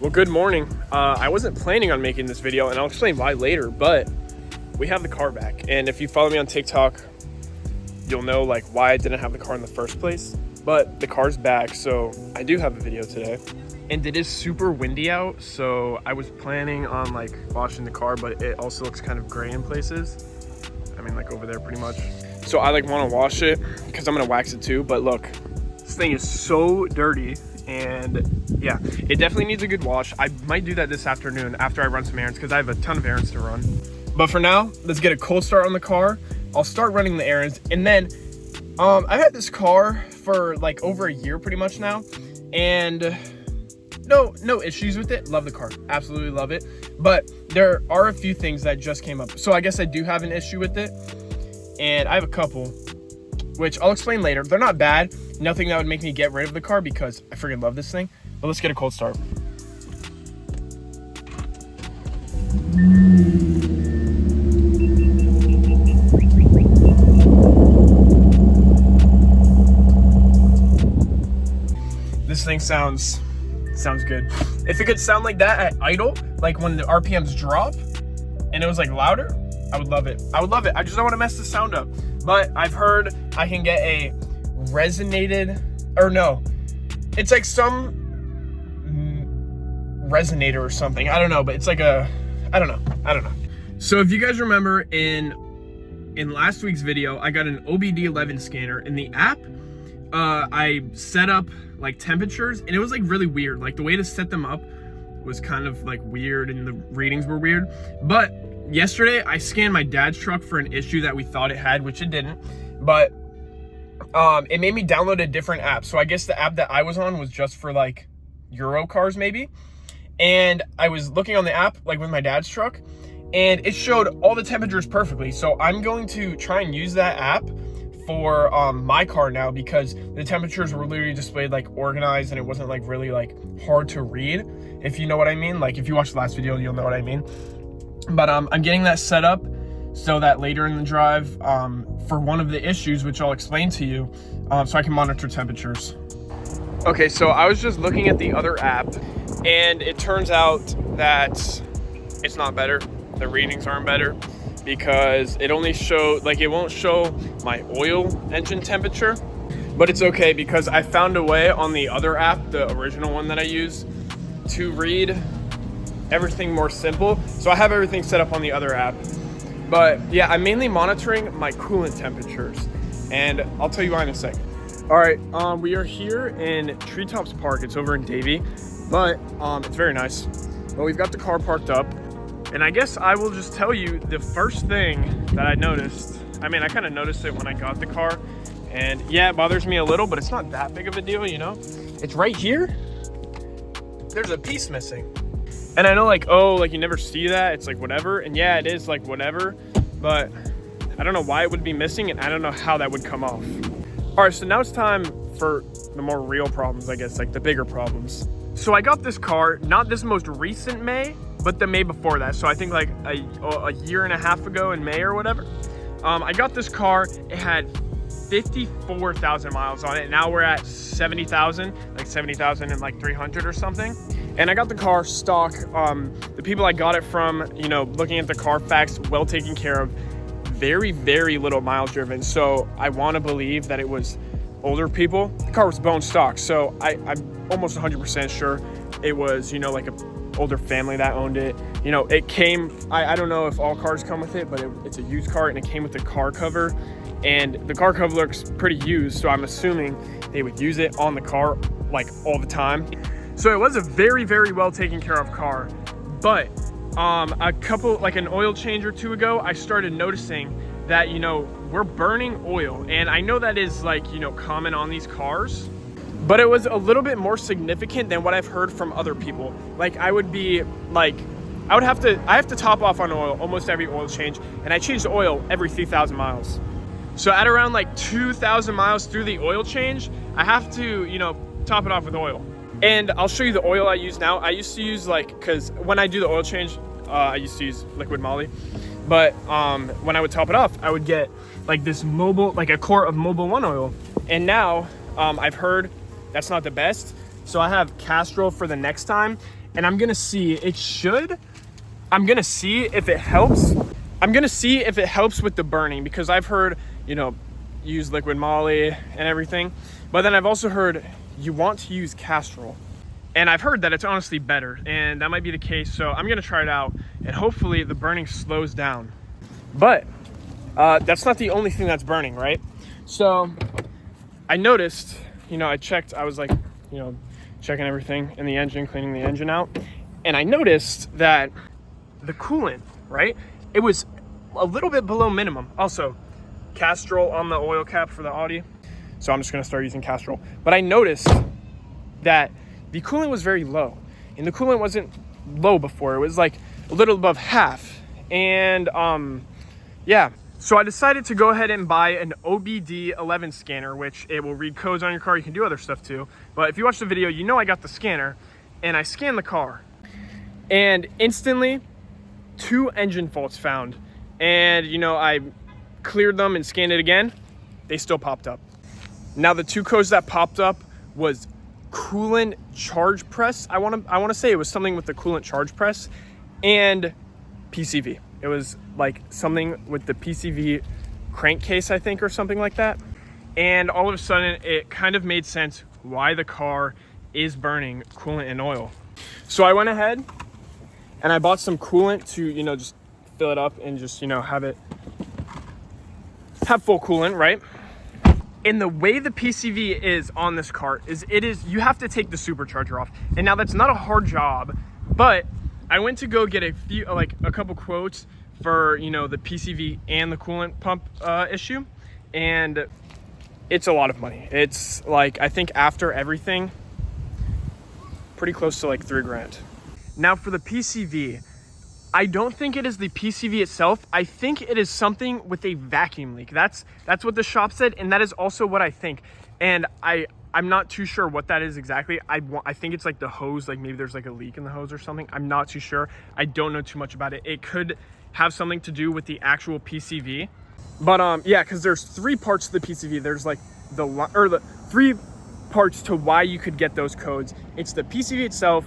Well, good morning. I wasn't planning on making this video, and I'll explain why later, but we have the car back. And if you follow me on TikTok, you'll know like why I didn't have the car in the first place. But the car's back, so I do have a video today. And it is super windy out, so I was planning on like washing the car, but it also looks kind of gray in places. I mean, like over there pretty much. So I like want to wash it because I'm gonna wax it too. But look, this thing is so dirty. And yeah, it definitely needs a good wash. I might do that this afternoon after I run some errands because I have a ton of errands to run. But for now, let's get a cold start on the car. I'll start running the errands, and then I've had this car for like over a year pretty much now, and no issues with it. Love the car, absolutely love it. But there are a few things that just came up. So I guess I do have an issue with it, and I have a couple, which I'll explain later. They're not bad. Nothing that would make me get rid of the car because I freaking love this thing. But let's get a cold start. This thing sounds good. If it could sound like that at idle, like when the RPMs drop and it was like louder, I would love it. I would love it. I just don't want to mess the sound up. But I've heard I can get a resonated, or no, it's like some resonator or something. I don't know, but it's like a, I don't know. So if you guys remember in last week's video, I got an OBD11 scanner in the app. I set up like temperatures, and it was like really weird. Like the way to set them up was kind of like weird, and the readings were weird. But yesterday I scanned my dad's truck for an issue that we thought it had, which it didn't. But it made me download a different app. So I guess the app that I was on was just for like Euro cars maybe. And I was looking on the app like with my dad's truck, and it showed all the temperatures perfectly. So I'm going to try and use that app for my car now, because the temperatures were literally displayed like organized, and it wasn't like really like hard to read, if you know what I mean. Like if you watched the last video, you'll know what I mean. But I'm getting that set up so that later in the drive, for one of the issues, which I'll explain to you, so I can monitor temperatures. Okay, so I was just looking at the other app, and it turns out that it's not better. The readings aren't better because it only showed, like it won't show my oil engine temperature. But it's okay because I found a way on the other app, the original one that I use, to read everything more simple. So I have everything set up on the other app. But yeah, I'm mainly monitoring my coolant temperatures, and I'll tell you why in a second. All right, we are here in Treetops Park. It's over in Davie, but it's very nice. But we've got the car parked up, and I guess I will just tell you the first thing that I noticed. I mean, I kind of noticed it when I got the car, and yeah, it bothers me a little, but it's not that big of a deal, you know? It's right here. There's a piece missing. And I know like, oh, like you never see that, it's like whatever. And yeah, it is like whatever, but I don't know why it would be missing, and I don't know how that would come off. All right, so now it's time for the more real problems, I guess, like the bigger problems. So I got this car, not this most recent May, but the May before that. So I think like a year and a half ago in May or whatever. I got this car, it had 54,000 miles on it. Now we're at 70,000, like 70,000 and like 300 or something. And I got the car stock. The people I got it from, you know, looking at the Carfax, well taken care of, very, very little miles driven. So I want to believe that it was older people. The car was bone stock. So I'm almost 100% sure it was, you know, like an older family that owned it. You know, it came, I don't know if all cars come with it, but it's a used car, and it came with the car cover. And the car cover looks pretty used, so I'm assuming they would use it on the car like all the time. So it was a very, very well taken care of car. But a couple, like an oil change or two ago, I started noticing that, you know, we're burning oil. And I know that is like, you know, common on these cars, but it was a little bit more significant than what I've heard from other people. Like I would be like, I have to top off on oil almost every oil change, and I change the oil every 3,000 miles. So at around like 2,000 miles through the oil change, I have to, you know, top it off with oil. And I'll show you the oil I use now. I used to use like, because when I do the oil change, I used to use liquid moly. But when I would top it off, I would get like this Mobil, like a quart of Mobil 1 oil. And now I've heard that's not the best. So I have Castrol for the next time. and I'm gonna see if it helps. I'm gonna see if it helps with the burning, because I've heard, you know, use liquid moly and everything, but then I've also heard you want to use Castrol, and I've heard that it's honestly better, and that might be the case. So I'm gonna try it out, and hopefully the burning slows down. But that's not the only thing that's burning, right? So I noticed, you know, I was like, you know, checking everything in the engine, cleaning the engine out, and I noticed that the coolant, right, it was a little bit below minimum. Also, Castrol on the oil cap for the Audi, so I'm just gonna start using Castrol. But I noticed that the coolant was very low, and the coolant wasn't low before. It was like a little above half, and yeah. So I decided to go ahead and buy an OBD11 scanner, which it will read codes on your car. You can do other stuff too. But if you watch the video, you know I got the scanner, and I scanned the car, and instantly 2 engine faults found. And, you know, I cleared them and scanned it again. They still popped up. Now the 2 codes that popped up was coolant charge press. I want to say it was something with the coolant charge press, and PCV. It was like something with the PCV crankcase, I think, or something like that. And all of a sudden it kind of made sense why the car is burning coolant and oil. So I went ahead and I bought some coolant to, you know, just fill it up and just, you know, have full coolant, right? And the way the PCV is on this car is you have to take the supercharger off. And now that's not a hard job, but I went to go get a couple quotes for, you know, the PCV and the coolant pump issue, and it's a lot of money. It's like, I think after everything, pretty close to like $3 grand. Now for the PCV, I don't think it is the PCV itself. I think it is something with a vacuum leak. That's what the shop said, and that is also what I think. And I'm not too sure what that is exactly. I think it's like the hose, like maybe there's like a leak in the hose or something. I'm not too sure. I don't know too much about it. It could have something to do with the actual PCV. But yeah, because there's 3 parts to the PCV. There's like the 3 parts to why you could get those codes. It's the PCV itself,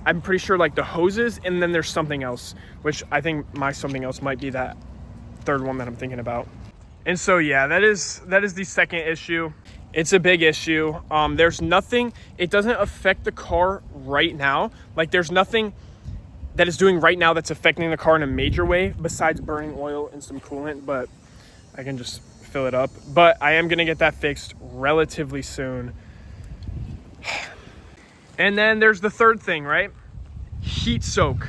I'm pretty sure, like the hoses, and then there's something else, which I think my something else might be that 3rd one that I'm thinking about. And so yeah, that is the second issue. It's a big issue. There's nothing, it doesn't affect the car right now. Like there's nothing that is doing right now that's affecting the car in a major way besides burning oil and some coolant, but I can just fill it up. But I am gonna get that fixed relatively soon. And then there's the 3rd thing, right? Heat soak.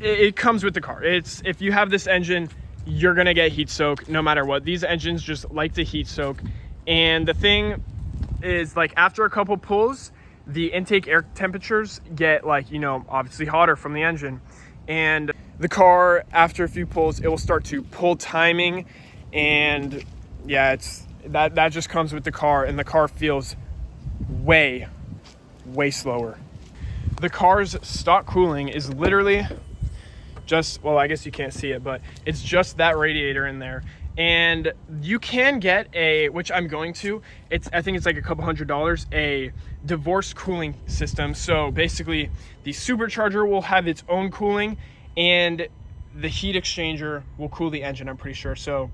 It comes with the car. If you have this engine, you're gonna get heat soak no matter what. These engines just like to heat soak. And the thing is, like, after a couple pulls, the intake air temperatures get, like, you know, obviously hotter from the engine. And the car, after a few pulls, it will start to pull timing. And yeah, that just comes with the car, and the car feels way slower. The car's stock cooling is literally just, well, I guess you can't see it, but it's just that radiator in there. And you can get which I'm going to, I think it's like a couple $100, a divorce cooling system. So basically the supercharger will have its own cooling, and the heat exchanger will cool the engine, I'm pretty sure. So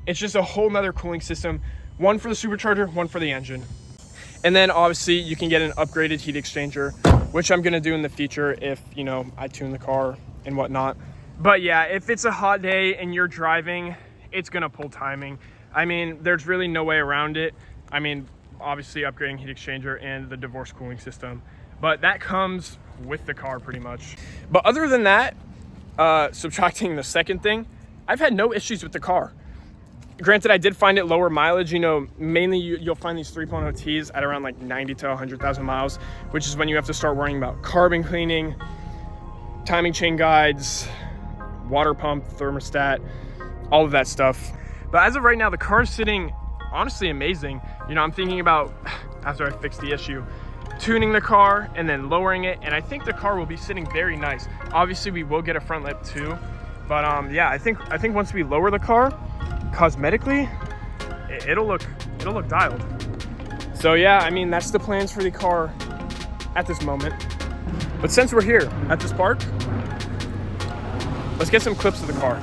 it's just a whole nother cooling system, one for the supercharger, one for the engine. And then obviously you can get an upgraded heat exchanger, which I'm gonna do in the future if, you know, I tune the car and whatnot. But yeah, if it's a hot day and you're driving, it's gonna pull timing. I mean, there's really no way around it. I mean, obviously upgrading heat exchanger and the divorce cooling system, but that comes with the car pretty much. But other than that, subtracting the second thing, I've had no issues with the car. Granted, I did find it lower mileage. You know, mainly you'll find these 3.0 Ts at around like 90 to 100,000 miles, which is when you have to start worrying about carbon cleaning, timing chain guides, water pump, thermostat, all of that stuff. But as of right now, the car is sitting honestly amazing. You know, I'm thinking about, after I fix the issue, tuning the car and then lowering it, and I think the car will be sitting very nice. Obviously, we will get a front lip too, but yeah, I think once we lower the car, cosmetically, it'll look dialed. So yeah, I mean, that's the plans for the car at this moment. But since we're here at this park, let's get some clips of the car.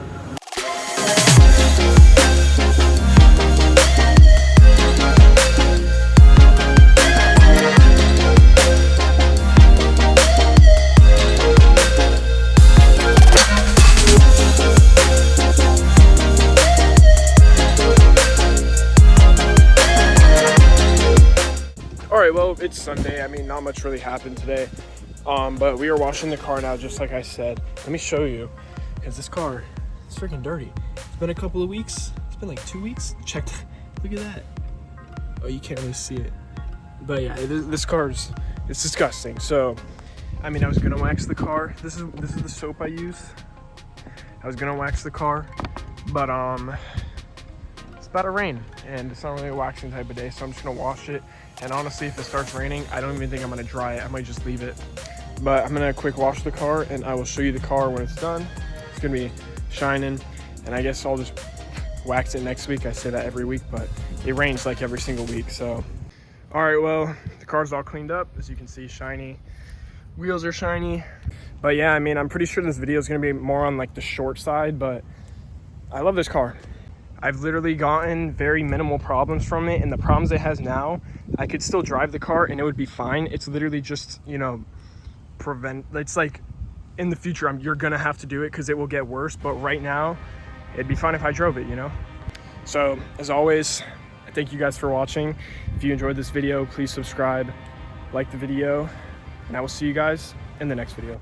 Alright, well, it's Sunday. I mean, not much really happened today. But we are washing the car now, just like I said. Let me show you, because this car is freaking dirty. It's been a couple of weeks. It's been like 2 weeks. Check, look at that. Oh, you can't really see it. But yeah, this car's, it's disgusting. So, I mean, I was gonna wax the car. This is the soap I use. I was gonna wax the car, but it's about to rain, and it's not really a waxing type of day, so I'm just gonna wash it. And honestly, if it starts raining, I don't even think I'm gonna dry it. I might just leave it. But I'm gonna quick wash the car, and I will show you the car when it's done. It's gonna be shining, and I guess I'll just wax it next week. I say that every week, but it rains like every single week, so. All right, well, the car's all cleaned up. As you can see, shiny. Wheels are shiny. But yeah, I mean, I'm pretty sure this video is gonna be more on like the short side, but I love this car. I've literally gotten very minimal problems from it, and the problems it has now, I could still drive the car and it would be fine. It's literally just, you know, it's like in the future, you're gonna have to do it because it will get worse, but right now, it'd be fine if I drove it, you know? So, as always, I thank you guys for watching. If you enjoyed this video, please subscribe, like the video, and I will see you guys in the next video.